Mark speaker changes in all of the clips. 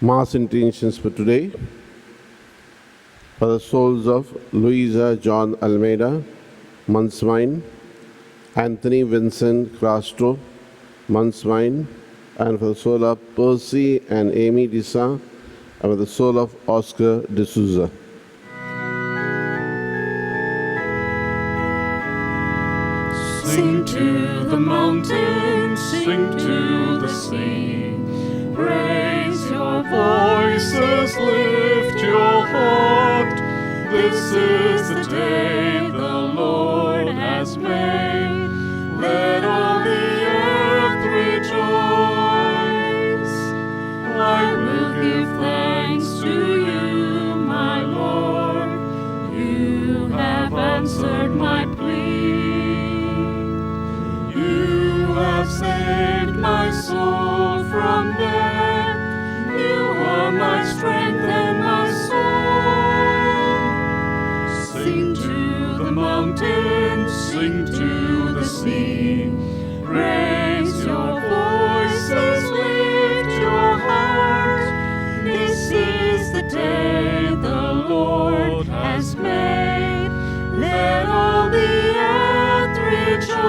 Speaker 1: Mass intentions for today. For the souls of Luisa John Almeida, Manswine, Anthony Vincent Castro, Manswine, and for the soul of Percy and Amy Disa, and for the soul of Oscar D'Souza.
Speaker 2: Sing to the mountains, sing to the sea. Raise your voices, lift your heart. This is the day the Lord has made. Let all the earth rejoice. I will give thanks to you, my Lord. You have answered my plea. You have saved my soul from death. You are my strength and my soul. Sing to the mountains, sing to the sea. Raise your voices, lift your heart. This is the day the Lord has made. Let all the earth rejoice.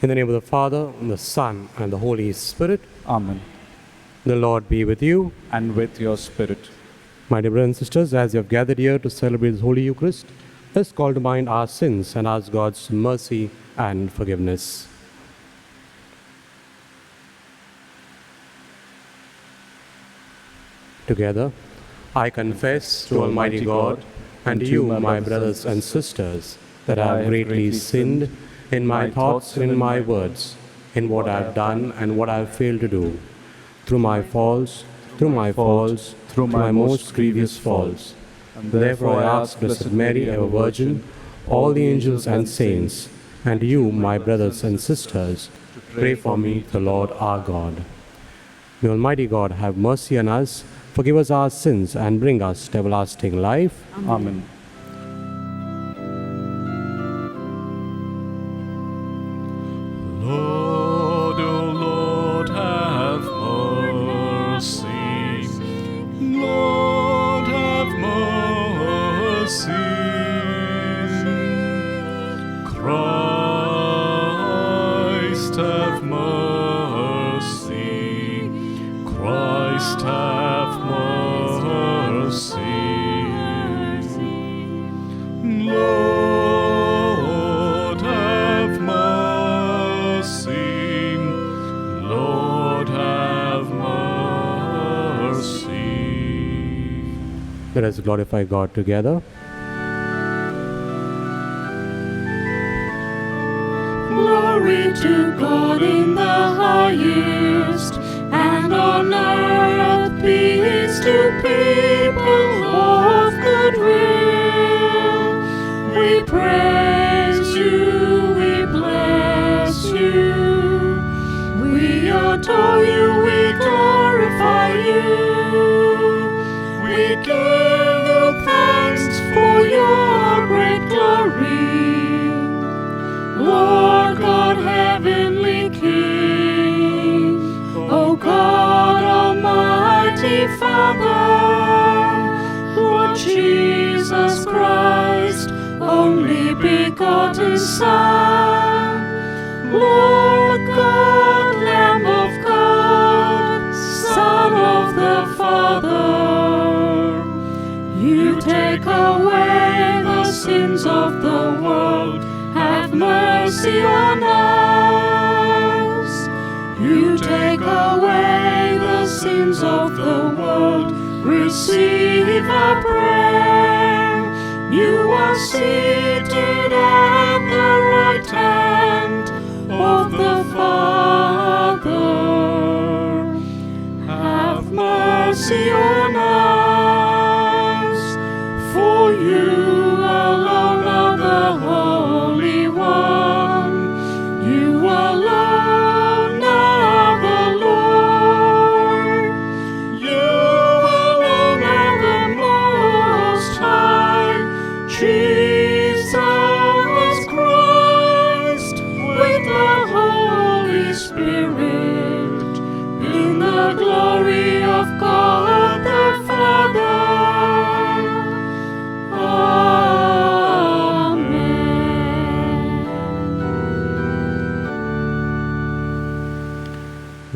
Speaker 3: In the name of the Father, and the Son, and the Holy Spirit.
Speaker 4: Amen.
Speaker 3: The Lord be with you.
Speaker 4: And with your spirit.
Speaker 3: My dear brothers and sisters, as you have gathered here to celebrate this Holy Eucharist, let's call to mind our sins and ask God's mercy and forgiveness. Together, I confess to Almighty God and to you, my brothers and sisters, that I have greatly sinned in my thoughts and in my words, in what I have done and what I have failed to do, through my faults, through my most grievous faults. Therefore I ask Blessed Mary, ever Virgin, all the angels and saints, and you, my brothers and sisters, to pray for me to the Lord our God. May Almighty God have mercy on us, forgive us our sins, and bring us to everlasting life.
Speaker 4: Amen.
Speaker 2: Lord, O Lord, have mercy. Lord, have mercy. Christ, have mercy. Christ, have mercy. Lord, have mercy. Lord, have mercy.
Speaker 3: Let us glorify God together.
Speaker 2: Glory to God in the highest, and on earth peace to people of good will. We praise you, we bless you, we adore you, we glorify you. We give you thanks for your great glory. Lord God, heavenly King, O God, Almighty Father, Lord Jesus Christ, only begotten Son, Lord God, Lamb of God, Son of the Father, you take away the sins of the world. Have mercy on us. You take away the sins of the world. Receive our prayer. You are seated at the right hand of the Father. Have mercy on us. For you alone are the Holy One. You alone are the Lord. You alone are the Most High. Jesus Christ, with the Holy Spirit.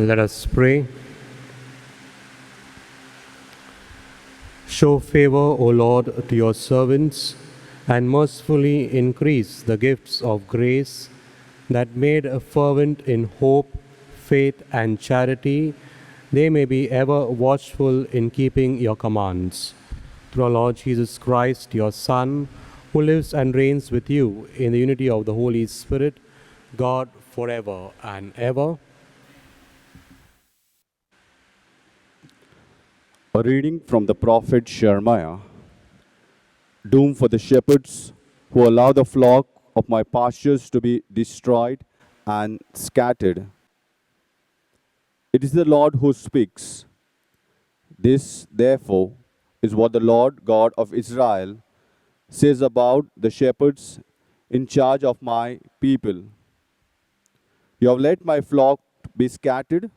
Speaker 3: Let us pray. Show favor, O Lord, to your servants, and mercifully increase the gifts of grace that made fervent in hope, faith, and charity, they may be ever watchful in keeping your commands. Through our Lord Jesus Christ, your Son, who lives and reigns with you in the unity of the Holy Spirit, God, forever and ever.
Speaker 4: A reading from the prophet Jeremiah. Doom for the shepherds who allow the flock of my pastures to be destroyed and scattered. It is the Lord who speaks. This, therefore, is what the Lord God of Israel says about the shepherds in charge of my people. You have let my flock be scattered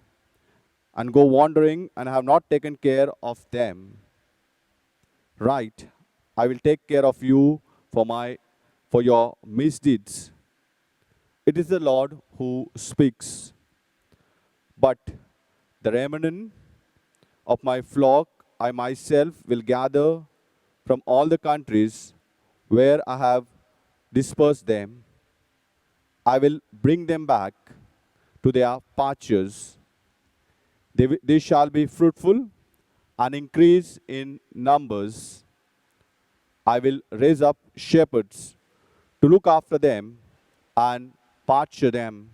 Speaker 4: and go wandering and have not taken care of them. Right, I will take care of you for your misdeeds. It is the Lord who speaks. But the remnant of my flock I myself will gather from all the countries where I have dispersed them. I will bring them back to their pastures. They shall be fruitful and increase in numbers. I will raise up shepherds to look after them and pasture them.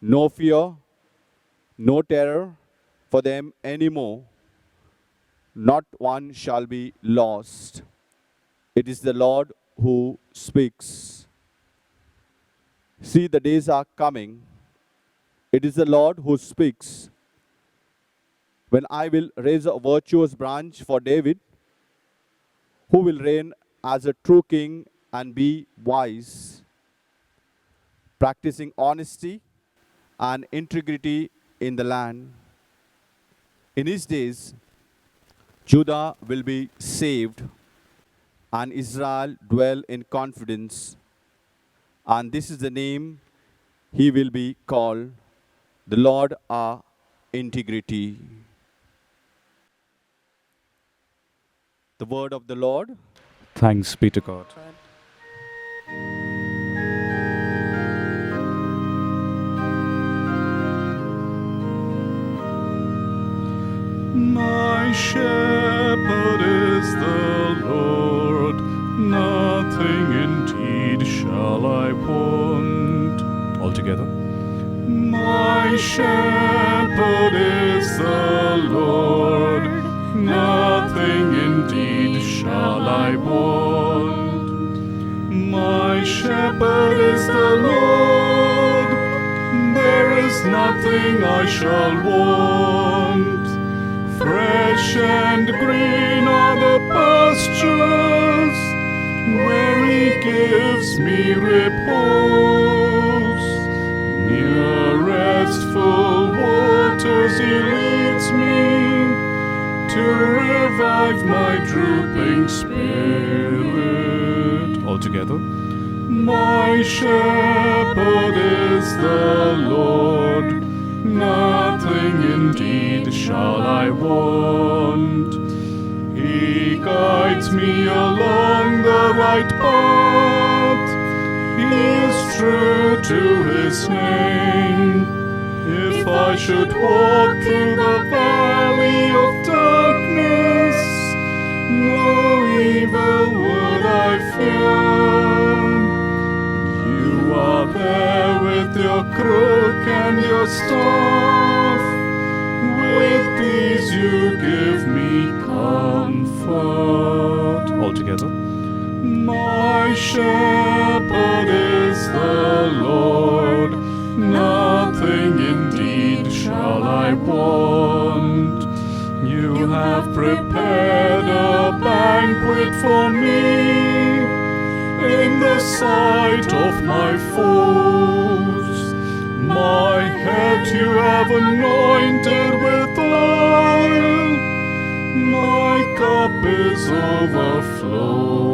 Speaker 4: No fear, no terror for them anymore. Not one shall be lost. It is the Lord who speaks. See, the days are coming. It is the Lord who speaks, when I will raise a virtuous branch for David, who will reign as a true king and be wise, practicing honesty and integrity in the land. In his days, Judah will be saved and Israel dwell in confidence. And this is the name he will be called, the Lord our integrity. The word of the Lord.
Speaker 5: Thanks be to God.
Speaker 2: My shepherd is the Lord, nothing indeed shall I want.
Speaker 5: All together.
Speaker 2: My shepherd is the Lord, nothing indeed shall I want. My shepherd is the Lord, there is nothing I shall want. Fresh and green are the pastures, where he gives me repose. Near restful waters he leads me, to revive my drooping spirit.
Speaker 5: All together.
Speaker 2: My shepherd is the Lord, nothing indeed shall I want. He guides me along the right path, he is true to his name. If I should walk through the valley of darkness, no evil would I fear. You are there with your crook and your staff. With these you give me comfort.
Speaker 5: All together.
Speaker 2: My shepherd is the Lord, nothing indeed shall I want. You have prepared a banquet for me in the sight of my foes. My head you have anointed with oil, my cup is overflowing.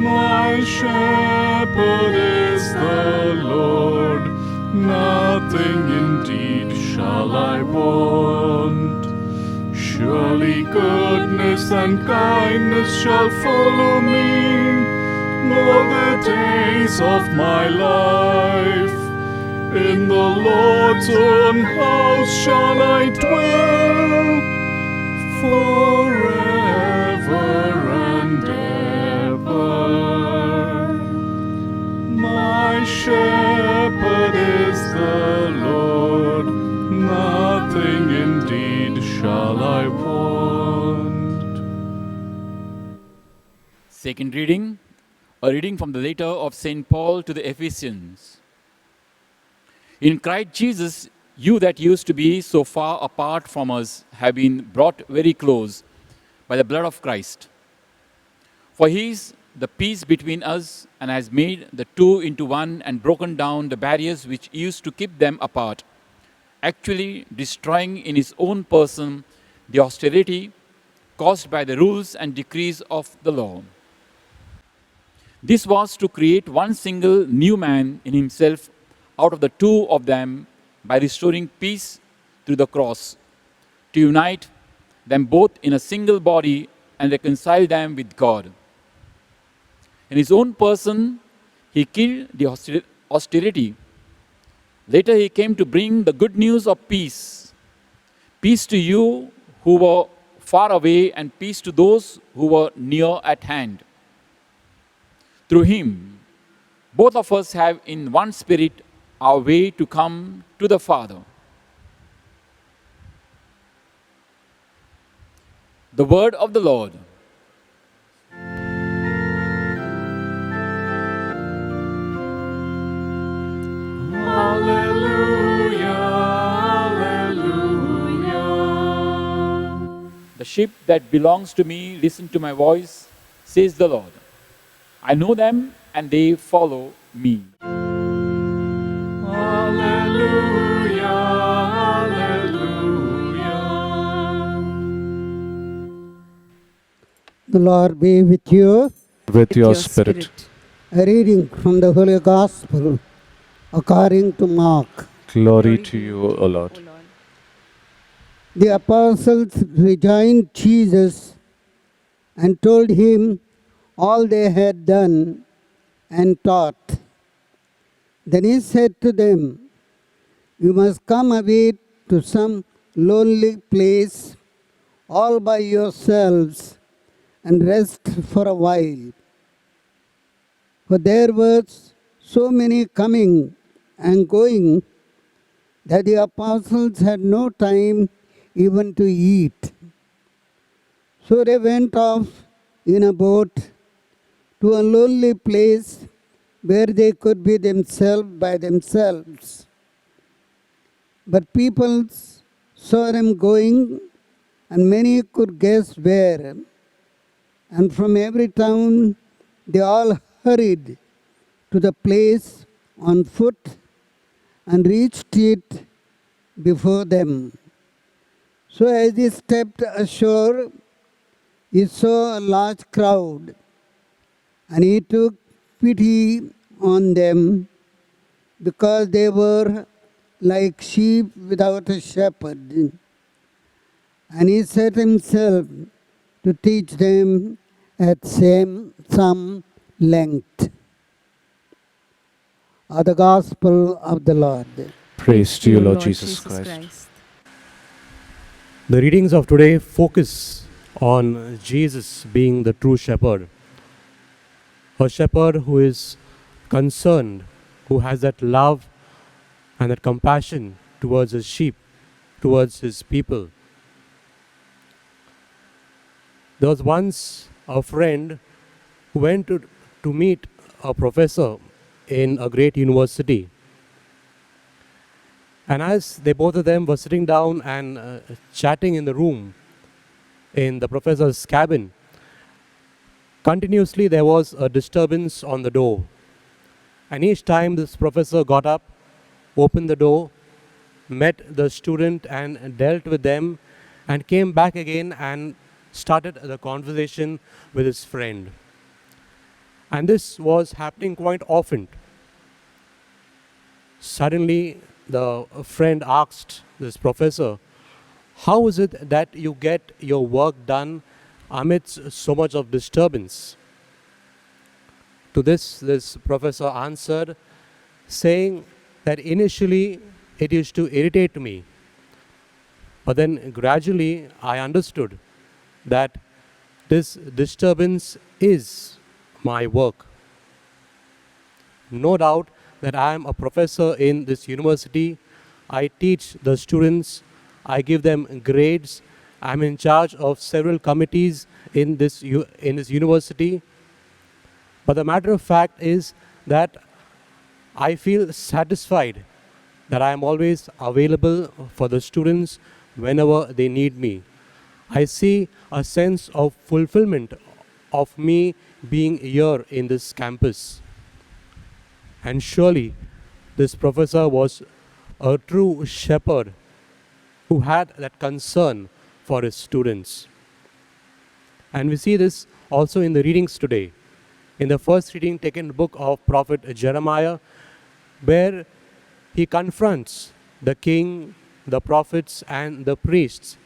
Speaker 2: My shepherd is the Lord, nothing indeed shall I want. Surely goodness and kindness shall follow me all the days of my life. In the Lord's own house shall I dwell forever and ever. My shepherd is the Lord, nothing indeed shall I want.
Speaker 6: Second reading, a reading from the letter of St. Paul to the Ephesians. In Christ Jesus, you that used to be so far apart from us have been brought very close by the blood of Christ. For he is the peace between us and has made the two into one and broken down the barriers which used to keep them apart, actually destroying in his own person the hostility caused by the rules and decrees of the law. This was to create one single new man in himself out of the two of them by restoring peace through the cross, to unite them both in a single body and reconcile them with God. In his own person, he killed the hostility. Later, he came to bring the good news of peace. Peace to you who were far away, and peace to those who were near at hand. Through him, both of us have in one spirit our way to come to the Father. The word of the Lord.
Speaker 2: Hallelujah, hallelujah.
Speaker 6: The sheep that belongs to me listen to my voice, says the Lord. I know them and they follow me.
Speaker 2: Hallelujah, hallelujah.
Speaker 7: The Lord be with you.
Speaker 5: With your spirit.
Speaker 7: A reading from the Holy Gospel according to Mark.
Speaker 5: Glory to you, O Lord.
Speaker 7: The apostles rejoined Jesus and told him all they had done and taught. Then he said to them, "You must come away to some lonely place all by yourselves and rest for a while." For there were so many coming and going that the apostles had no time even to eat. So they went off in a boat to a lonely place where they could be themselves by themselves. But people saw them going, and many could guess where. And from every town they all hurried to the place on foot and reached it before them. So as he stepped ashore, he saw a large crowd, and he took pity on them because they were like sheep without a shepherd. And he set himself to teach them at some length. The Gospel of the Lord.
Speaker 5: Praise to you, Lord Jesus Christ.
Speaker 3: The readings of today focus on Jesus being the true shepherd. A shepherd who is concerned, who has that love and that compassion towards his sheep, towards his people. There was once a friend who went to meet a professor in a great university. And as they both of them were sitting down and chatting in the room, in the professor's cabin, continuously there was a disturbance on the door. And each time this professor got up, opened the door, met the student and dealt with them, and came back again and started the conversation with his friend. And this was happening quite often. Suddenly, the friend asked this professor, "How is it that you get your work done amidst so much of disturbance?" To this professor answered, saying that initially it used to irritate me, but then gradually I understood that this disturbance is my work. No doubt that I am a professor in this university. I teach the students, I give them grades. I'm in charge of several committees in this university. But the matter of fact is that I feel satisfied that I am always available for the students whenever they need me. I see a sense of fulfillment of me being here in this campus. And surely this professor was a true shepherd who had that concern for his students. And we see this also in the readings today. In the first reading taken in the book of prophet Jeremiah, where he confronts the king, the prophets, and the priests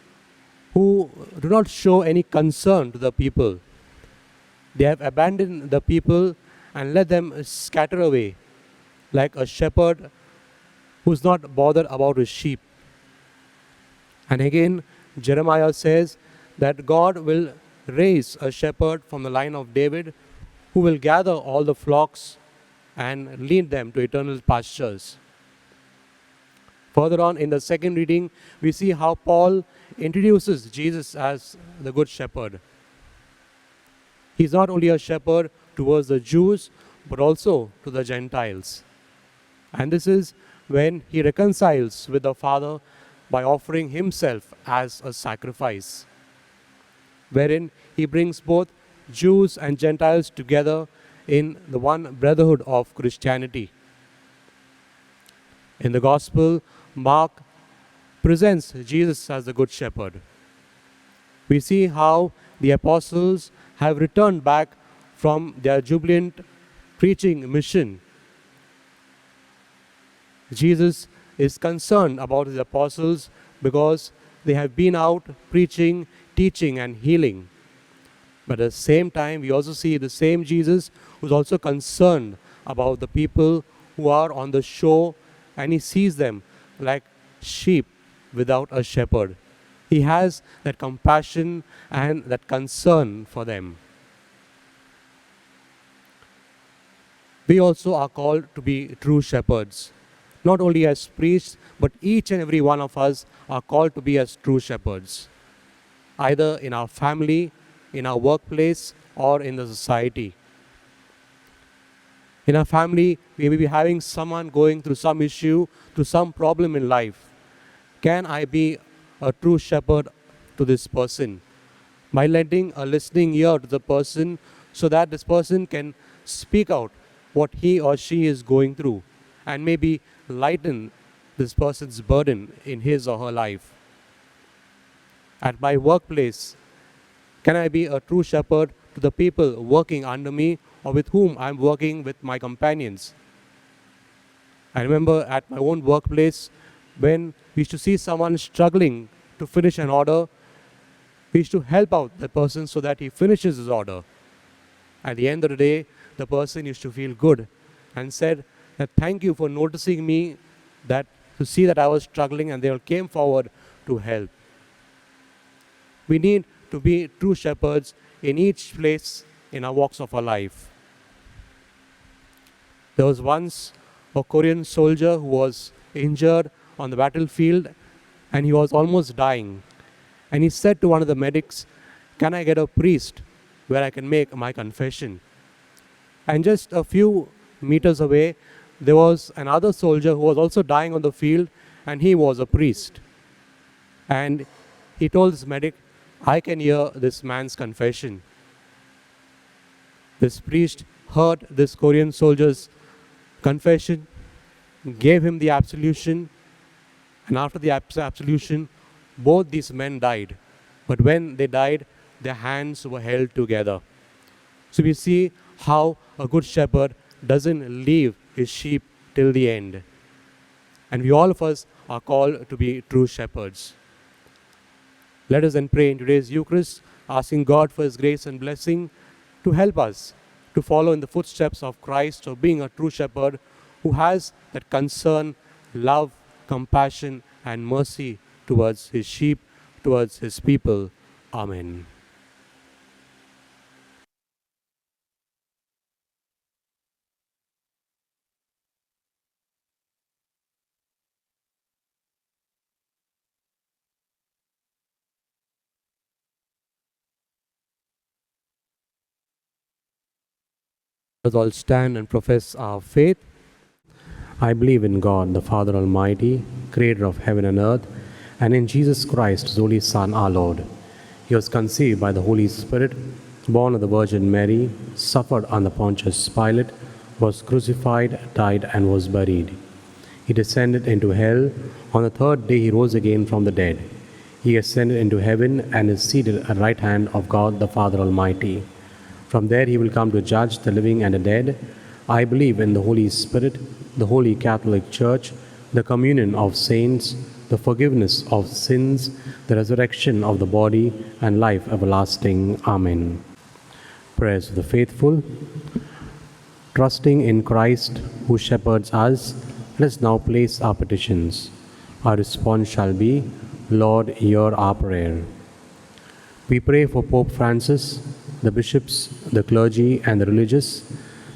Speaker 3: who do not show any concern to the people. They have abandoned the people and let them scatter away like a shepherd who's not bothered about his sheep. And again, Jeremiah says that God will raise a shepherd from the line of David who will gather all the flocks and lead them to eternal pastures. Further on in the second reading, we see how Paul introduces Jesus as the Good Shepherd. He's not only a shepherd towards the Jews, but also to the Gentiles. And this is when he reconciles with the Father by offering himself as a sacrifice, wherein he brings both Jews and Gentiles together in the one brotherhood of Christianity. In the Gospel, Mark presents Jesus as the Good Shepherd. We see how the apostles have returned back from their jubilant preaching mission. Jesus is concerned about his apostles because they have been out preaching, teaching, and healing. But at the same time, we also see the same Jesus who's also concerned about the people who are on the shore, and he sees them like sheep without a shepherd. He has that compassion and that concern for them. We also are called to be true shepherds. Not only as priests, but each and every one of us are called to be as true shepherds, either in our family, in our workplace, or in the society. In our family, we may be having someone going through some issue, through some problem in life. Can I be a true shepherd to this person by lending a listening ear to the person so that this person can speak out what he or she is going through and maybe lighten this person's burden in his or her life? At my workplace, can I be a true shepherd to the people working under me or with whom I'm working with my companions? I remember at my own workplace, when we used to see someone struggling to finish an order, we used to help out the person so that he finishes his order. At the end of the day, the person used to feel good and said that thank you for noticing me, that to see that I was struggling, and they all came forward to help. We need to be true shepherds in each place in our walks of our life. There was once a Korean soldier who was injured on the battlefield and he was almost dying. And he said to one of the medics, "Can I get a priest where I can make my confession?" And just a few meters away, there was another soldier who was also dying on the field, and he was a priest. And he told this medic, "I can hear this man's confession." This priest heard this Korean soldier's confession, gave him the absolution, and after the absolution, both these men died. But when they died, their hands were held together. So we see how a good shepherd doesn't leave his sheep till the end. and we all of us are called to be true shepherds. Let us then pray in today's Eucharist, asking God for His grace and blessing to help us to follow in the footsteps of Christ, of being a true shepherd who has that concern, love, compassion, and mercy towards His sheep, towards His people. Amen. Let us all stand and profess our faith. I believe in God, the Father Almighty, creator of heaven and earth, and in Jesus Christ, His only Son, our Lord. He was conceived by the Holy Spirit, born of the Virgin Mary, suffered under Pontius Pilate, was crucified, died, and was buried. He descended into hell. On the third day He rose again from the dead. He ascended into heaven and is seated at the right hand of God, the Father Almighty. From there He will come to judge the living and the dead. I believe in the Holy Spirit, the Holy Catholic Church, the communion of saints, the forgiveness of sins, the resurrection of the body, and life everlasting. Amen. Prayers of the faithful. Trusting in Christ who shepherds us, let us now place our petitions. Our response shall be, Lord, hear our prayer. We pray for Pope Francis, the bishops, the clergy, and the religious,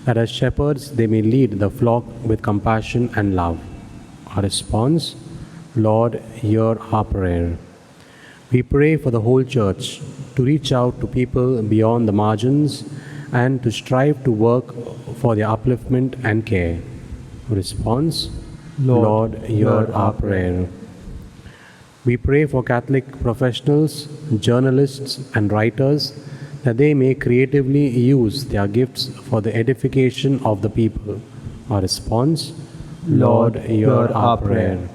Speaker 3: that as shepherds they may lead the flock with compassion and love. Our response, Lord, hear our prayer. We pray for the whole Church to reach out to people beyond the margins and to strive to work for their upliftment and care. Response, Lord, hear our prayer. We pray for Catholic professionals, journalists, and writers, that they may creatively use their gifts for the edification of the people. Our response, Lord, hear our prayer.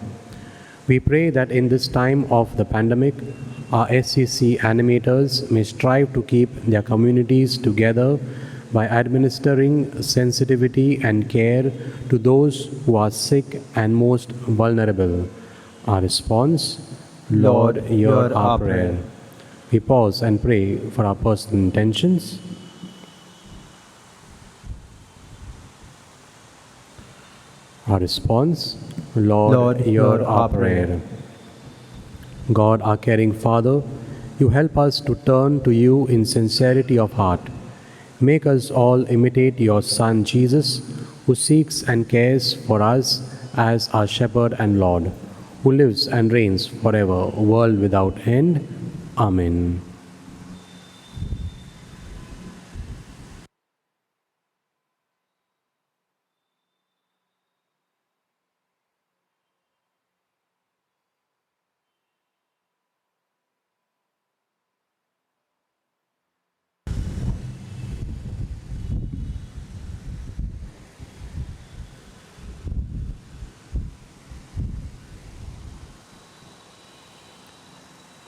Speaker 3: We pray that in this time of the pandemic, our SCC animators may strive to keep their communities together by administering sensitivity and care to those who are sick and most vulnerable. Our response, Lord, hear our prayer. We pause and pray for our personal intentions. Our response, Lord, hear our prayer. God, our caring Father, you help us to turn to you in sincerity of heart. Make us all imitate your Son Jesus, who seeks and cares for us as our shepherd and Lord, who lives and reigns forever, world without end. Amen.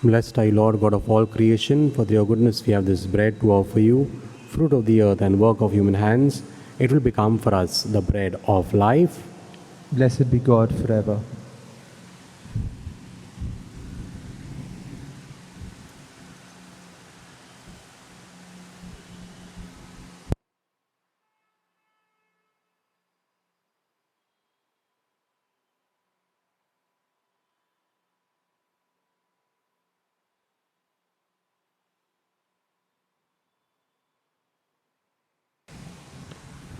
Speaker 3: Blessed are you, Lord God of all creation, for your goodness we have this bread to offer you, fruit of the earth and work of human hands. It will become for us the bread of life.
Speaker 8: Blessed be God forever.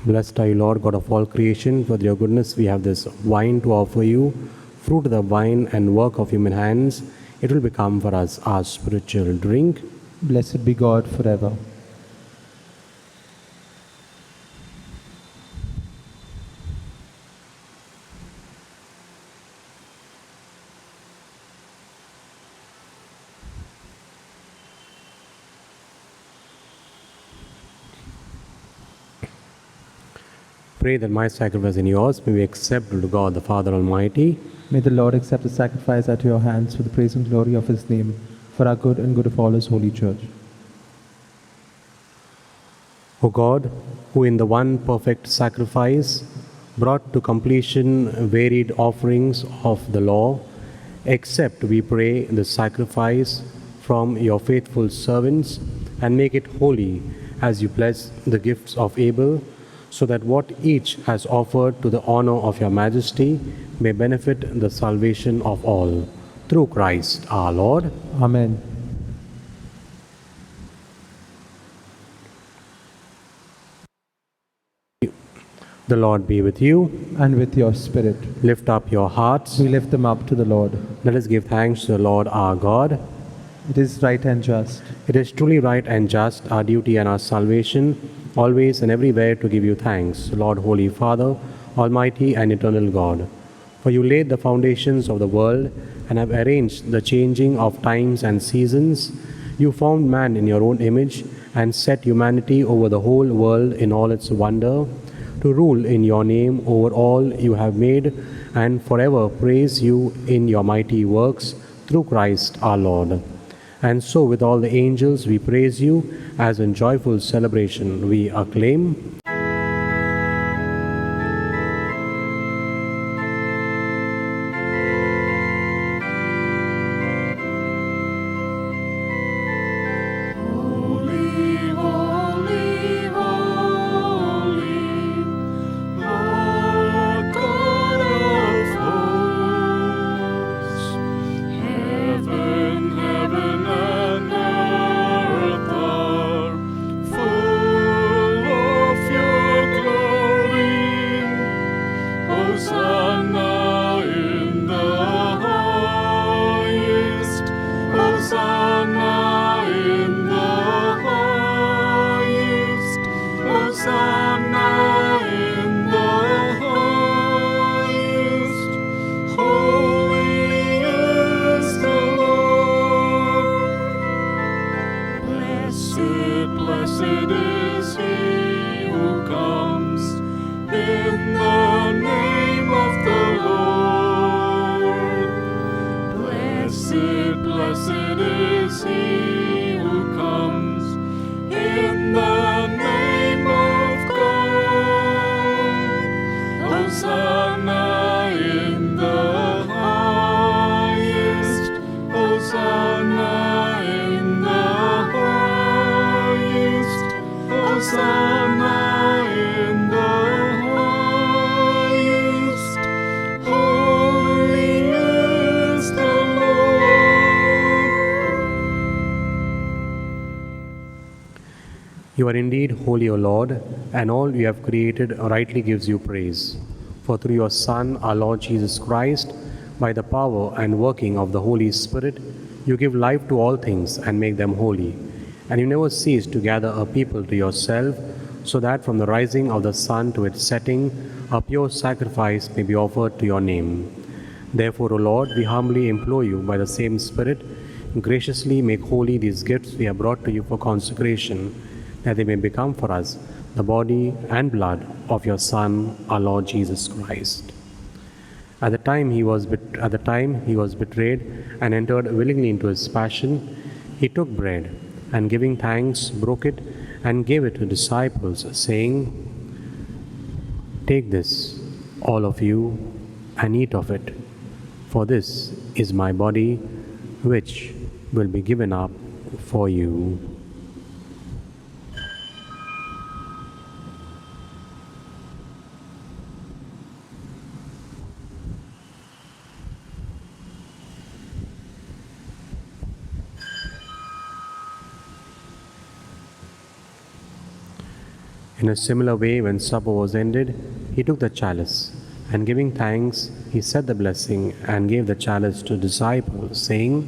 Speaker 3: Blessed are you, Lord God of all creation, for your goodness we have this wine to offer you, fruit of the vine and work of human hands. It will become for us our spiritual drink.
Speaker 8: Blessed be God forever.
Speaker 3: Pray that my sacrifice and yours may be acceptable to God the Father Almighty.
Speaker 8: May the Lord accept the sacrifice at your hands for the praise and glory of his name, for our good and good of all his holy church.
Speaker 3: O God, who in the one perfect sacrifice brought to completion varied offerings of the law, accept, we pray, the sacrifice from your faithful servants and make it holy as you bless the gifts of Abel, so that what each has offered to the honor of your majesty may benefit the salvation of all. Through Christ our Lord.
Speaker 8: Amen.
Speaker 3: The Lord be with you.
Speaker 8: And with your spirit.
Speaker 3: Lift up your hearts.
Speaker 8: We lift them up to the Lord.
Speaker 3: Let us give thanks to the Lord our God.
Speaker 8: It is right and just.
Speaker 3: It is truly right and just, our duty and our salvation, always and everywhere to give you thanks, Lord, Holy Father, Almighty and eternal God. For you laid the foundations of the world and have arranged the changing of times and seasons. You formed man in your own image and set humanity over the whole world in all its wonder, to rule in your name over all you have made and forever praise you in your mighty works, through Christ our Lord. And so with all the angels we praise you, as in joyful celebration we acclaim.
Speaker 2: Holy, holy, holy, Lord God of hosts. Heaven, heaven and earth are full of your glory. Hosanna in the highest. Hosanna in the highest. Hosanna in the highest. Holy is the Lord. Blessed, blessed is he who comes in the name of the Lord. Blessed, blessed is he who comes in the name of God. Hosanna in the highest. Hosanna in the highest. Hosanna in the highest. Holy is the Lord.
Speaker 3: You are indeed holy, O Lord, and all you have created rightly gives you praise. For through your Son, our Lord Jesus Christ, by the power and working of the Holy Spirit, you give life to all things and make them holy. And you never cease to gather a people to yourself, so that from the rising of the sun to its setting, a pure sacrifice may be offered to your name. Therefore, O Lord, we humbly implore you by the same Spirit, graciously make holy these gifts we have brought to you for consecration, that they may become for us the body and blood of your Son, our Lord Jesus Christ. At the time he was betrayed and entered willingly into his passion, he took bread and giving thanks, broke it and gave it to disciples, saying, "Take this, all of you, and eat of it, for this is my body, which will be given up for you." In a similar way, when supper was ended, he took the chalice, and giving thanks, he said the blessing and gave the chalice to disciples, saying,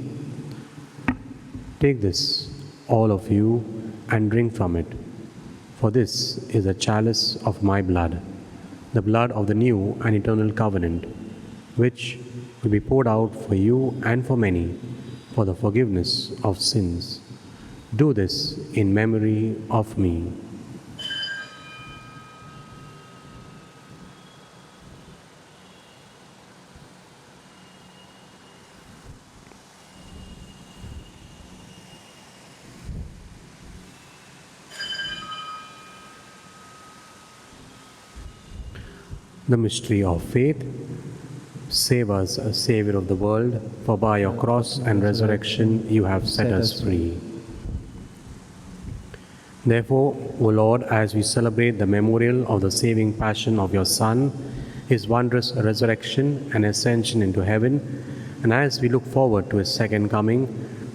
Speaker 3: "Take this, all of you, and drink from it, for this is the chalice of my blood, the blood of the new and eternal covenant, which will be poured out for you and for many for the forgiveness of sins. Do this in memory of me." The mystery of faith. Save us, Savior of the world, for by your cross and resurrection you have set us free. Therefore, O Lord, as we celebrate the memorial of the saving passion of your Son, his wondrous resurrection and ascension into heaven, and as we look forward to his second coming,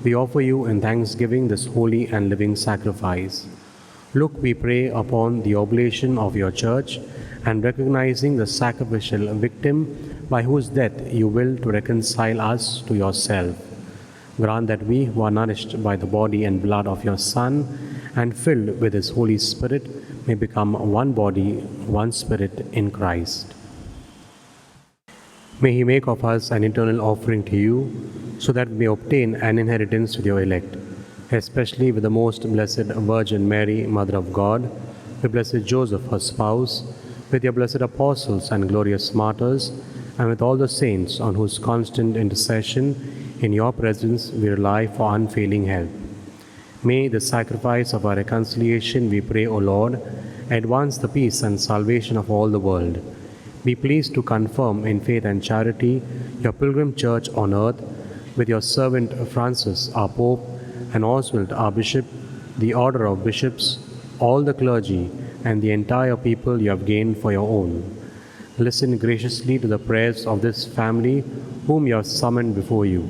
Speaker 3: we offer you in thanksgiving this holy and living sacrifice. Look, we pray, upon the oblation of your church, and recognizing the sacrificial victim by whose death you will to reconcile us to yourself. Grant that we who are nourished by the body and blood of your Son and filled with his Holy Spirit may become one body, one spirit in Christ. May he make of us an eternal offering to you, so that we may obtain an inheritance with your elect, especially with the most blessed Virgin Mary, Mother of God, with blessed Joseph, her spouse, with your blessed apostles and glorious martyrs, and with all the saints on whose constant intercession in your presence we rely for unfailing help. May the sacrifice of our reconciliation, we pray, O Lord, advance the peace and salvation of all the world. Be pleased to confirm in faith and charity your pilgrim church on earth, with your servant Francis, our Pope, and Oswald, our Bishop, the order of bishops, all the clergy, and the entire people you have gained for your own. Listen graciously to the prayers of this family whom you have summoned before you.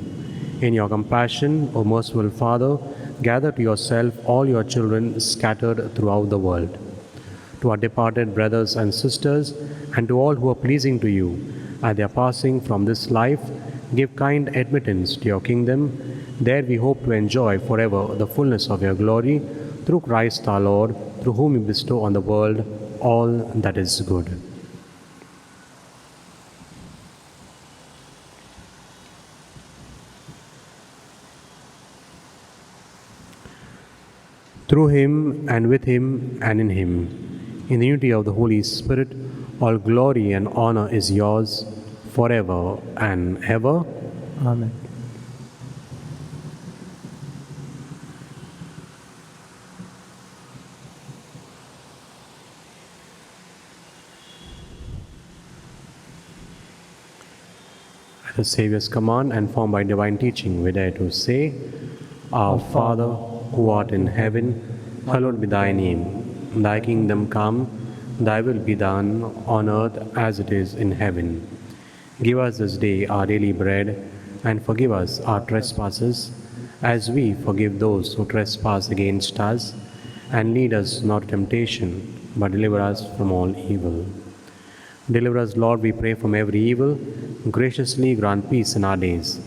Speaker 3: In your compassion, O merciful Father, gather to yourself all your children scattered throughout the world. To our departed brothers and sisters, and to all who are pleasing to you, at their passing from this life, give kind admittance to your kingdom. There we hope to enjoy forever the fullness of your glory, through Christ our Lord, through whom you bestow on the world all that is good. Through him, and with him, and in him, in the unity of the Holy Spirit, all glory and honor is yours forever and ever.
Speaker 8: Amen.
Speaker 3: At the Saviour's command and formed by divine teaching, we dare to say, Our Father, who art in heaven, hallowed be thy name. Thy kingdom come, thy will be done on earth as it is in heaven. Give us this day our daily bread, and forgive us our trespasses, as we forgive those who trespass against us. And lead us not to temptation, but deliver us from all evil. Deliver us, Lord, we pray, from every evil. Graciously grant peace in our days,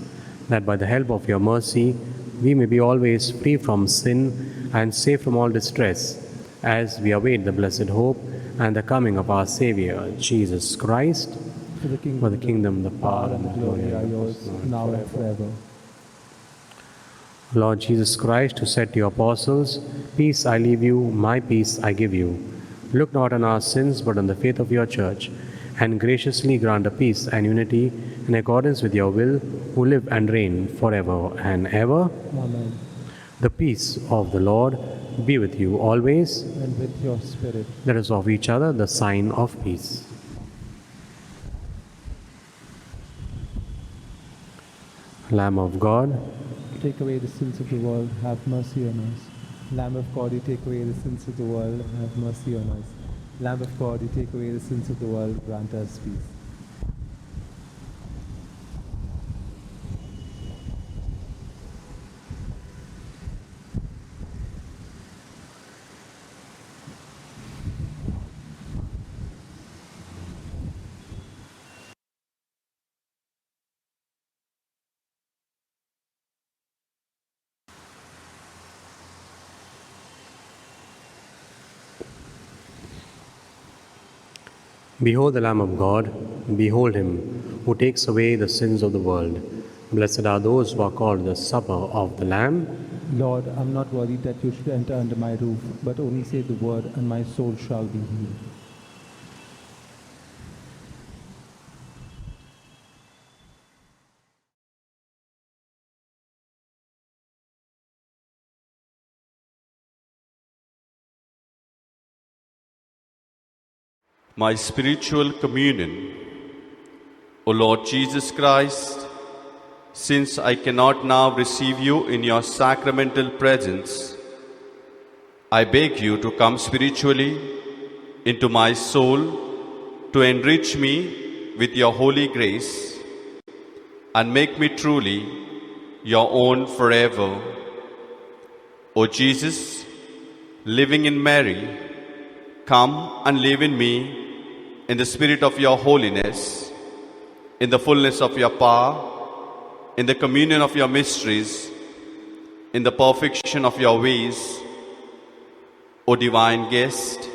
Speaker 3: that by the help of your mercy we may be always free from sin and safe from all distress, as we await the blessed hope and the coming of our Savior, Jesus Christ.
Speaker 8: For the
Speaker 3: kingdom, the power,
Speaker 8: and the glory are yours, now and forever.
Speaker 3: Lord Jesus Christ, who said to your apostles, Peace I leave you, my peace I give you. Look not on our sins, but on the faith of your church, and graciously grant a peace and unity in accordance with your will, who live and reign forever and ever.
Speaker 8: Amen.
Speaker 3: The peace of the Lord be with you always.
Speaker 8: And with your spirit.
Speaker 3: Let us offer each other the sign of peace. Lamb of God,
Speaker 8: Take away the sins of the world, have mercy on us. Lamb of God, you take away the sins of the world, have mercy on us. Lamb of God, you take away the sins of the world, grant us peace.
Speaker 3: behold the Lamb of God, behold him who takes away the sins of the world. Blessed are those who are called to the supper of the Lamb.
Speaker 8: Lord, I am not worthy that you should enter under my roof, but only say the word, and my soul shall be healed.
Speaker 9: my spiritual communion. O Lord Jesus Christ, since I cannot now receive you in your sacramental presence, I beg you to come spiritually into my soul to enrich me with your holy grace and make me truly your own forever. O Jesus, living in Mary, come and live in me in the spirit of your holiness, in the fullness of your power, in the communion of your mysteries, in the perfection of your ways. O divine guest,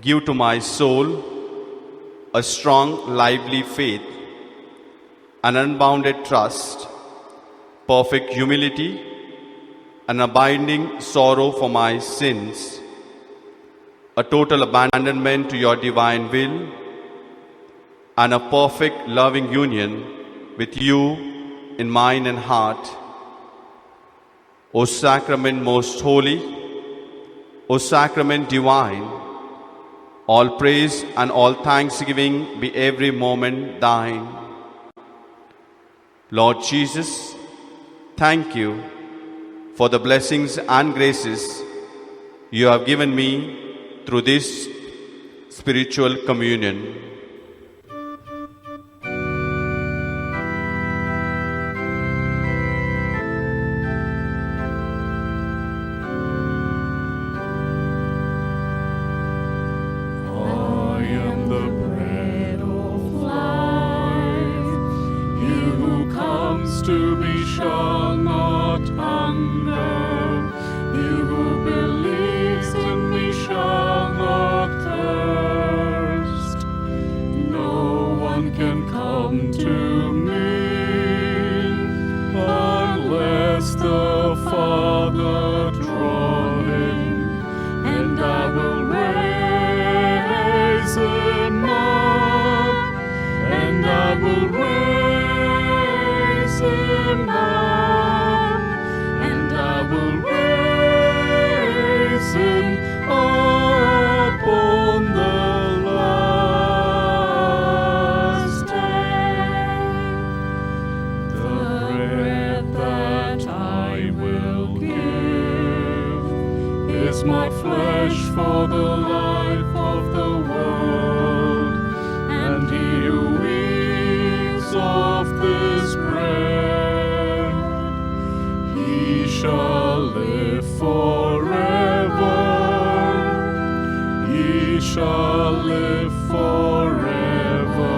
Speaker 9: give to my soul a strong, lively faith, an unbounded trust, perfect humility, an abiding sorrow for my sins, a total abandonment to your divine will, and a perfect loving union with you in mind and heart. O sacrament most holy, O sacrament divine, all praise and all thanksgiving be every moment thine. Lord Jesus, thank you for the blessings and graces you have given me through this spiritual communion.
Speaker 2: I am the bread of life. He who comes to me shall not hunger. He who believes in me shall not thirst. No one can come to me unless the Father draw him, and I will raise him up, and I will raise him up, and I will raise him up on the last day. The bread that I will give is my flesh for the life of the world, and he who eats of this bread, he shall live forever. He shall live forever,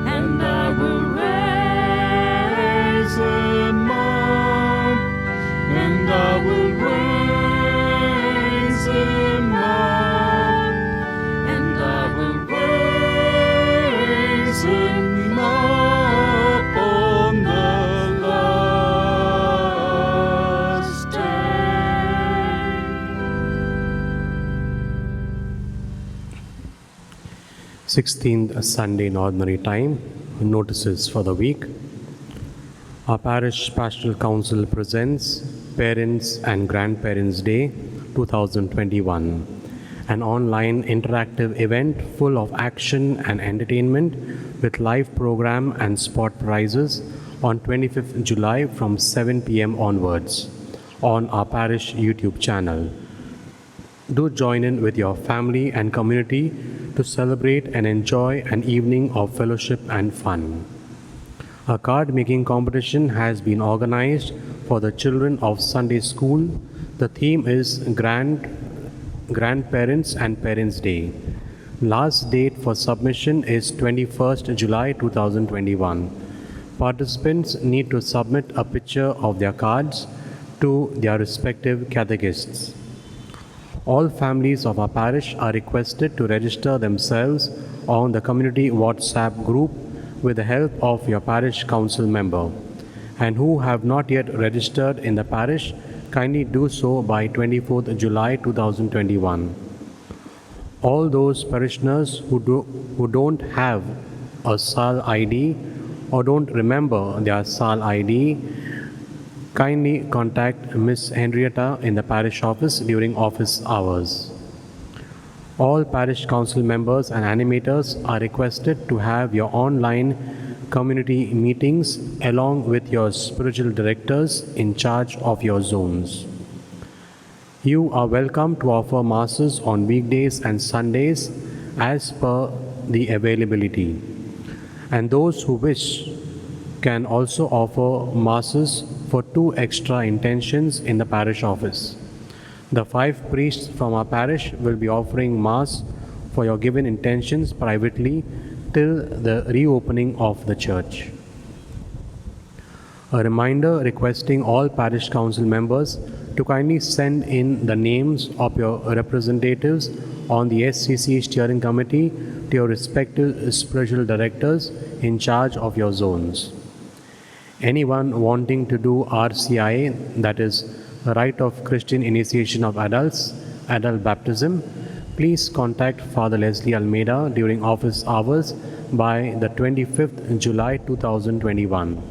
Speaker 2: and I will raise him up, and I will raise him up, and I will raise him up on the last day.
Speaker 3: 16th Sunday in Ordinary Time, notices for the week. Our Parish Pastoral Council presents Parents and Grandparents Day 2021, an online interactive event full of action and entertainment with live program and spot prizes on 25th July from 7 p.m. onwards on our parish YouTube channel. Do join in with your family and community to celebrate and enjoy an evening of fellowship and fun. A card making competition has been organized for the children of Sunday school. The theme is Grandparents and Parents Day. Last date for submission is 21st July 2021. Participants need to submit a picture of their cards to their respective catechists. All families of our parish are requested to register themselves on the community WhatsApp group with the help of your parish council member, and who have not yet registered in the parish, kindly do so by 24th July 2021. All those parishioners who don't have a SAL ID or don't remember their SAL ID, kindly contact Miss Henrietta in the parish office during office hours. All parish council members and animators are requested to have your online community meetings along with your spiritual directors in charge of your zones. You are welcome to offer masses on weekdays and Sundays as per the availability. And those who wish can also offer masses for 2 extra intentions in the parish office. The 5 priests from our parish will be offering mass for your given intentions privately till the reopening of the church. A reminder requesting all parish council members to kindly send in the names of your representatives on the SCC steering committee to your respective spiritual directors in charge of your zones. Anyone wanting to do RCIA, that is, Rite of Christian Initiation of Adults, Adult Baptism, please contact Father Leslie Almeida during office hours by the 25th July 2021.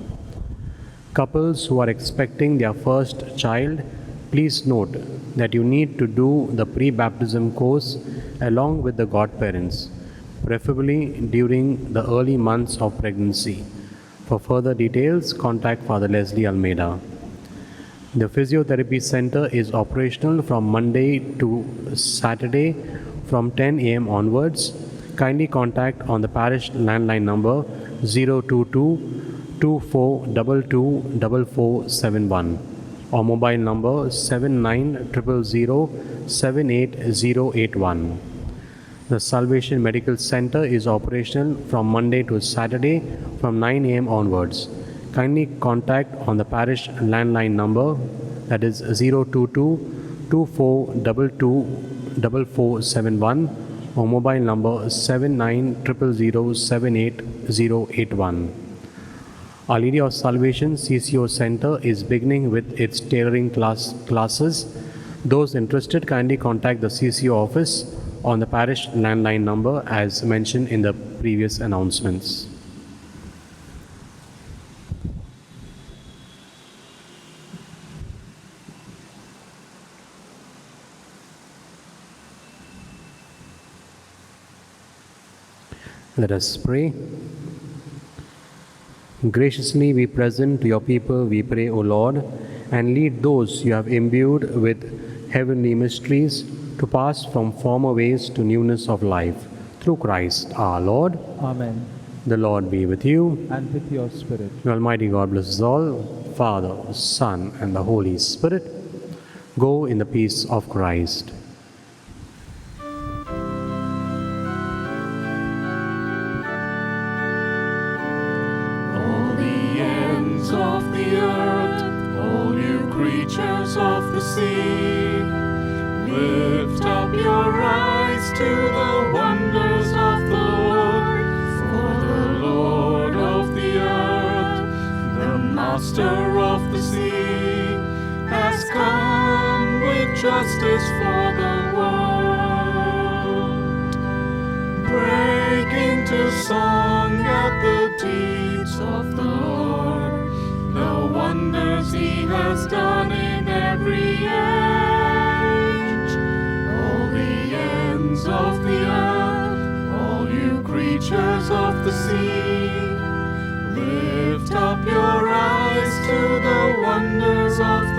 Speaker 3: Couples who are expecting their first child, please note that you need to do the pre-baptism course along with the godparents, preferably during the early months of pregnancy. For further details, contact Father Leslie Almeida. The Physiotherapy Center is operational from Monday to Saturday from 10 a.m. onwards. Kindly contact on the parish landline number 022-2422-4471 or mobile number 7900078081. The Salvation Medical Center is operational from Monday to Saturday from 9 a.m. onwards. Kindly contact on the parish landline number, that is 022-2422-4471 or mobile number 7900078081. Our Lady of Salvation CCO Center is beginning with its tailoring classes. Those interested kindly contact the CCO office on the parish landline number as mentioned in the previous announcements. Let us pray. Graciously we present to your people, we pray, O Lord, and lead those you have imbued with heavenly mysteries to pass from former ways to newness of life. Through Christ our Lord.
Speaker 8: Amen.
Speaker 3: The Lord be with you.
Speaker 8: And with your spirit.
Speaker 3: May Almighty God bless us all, Father, Son, and the Holy Spirit. Go in the peace of Christ.
Speaker 2: Of the earth, all you creatures of the sea, lift up your eyes to the wonders of the Lord. For the Lord of the earth, the Master of the sea, has come with justice for the world. Break into song at the deeds of the Lord, the wonders he has done in every age. All the ends of the earth, all you creatures of the sea, lift up your eyes to the wonders of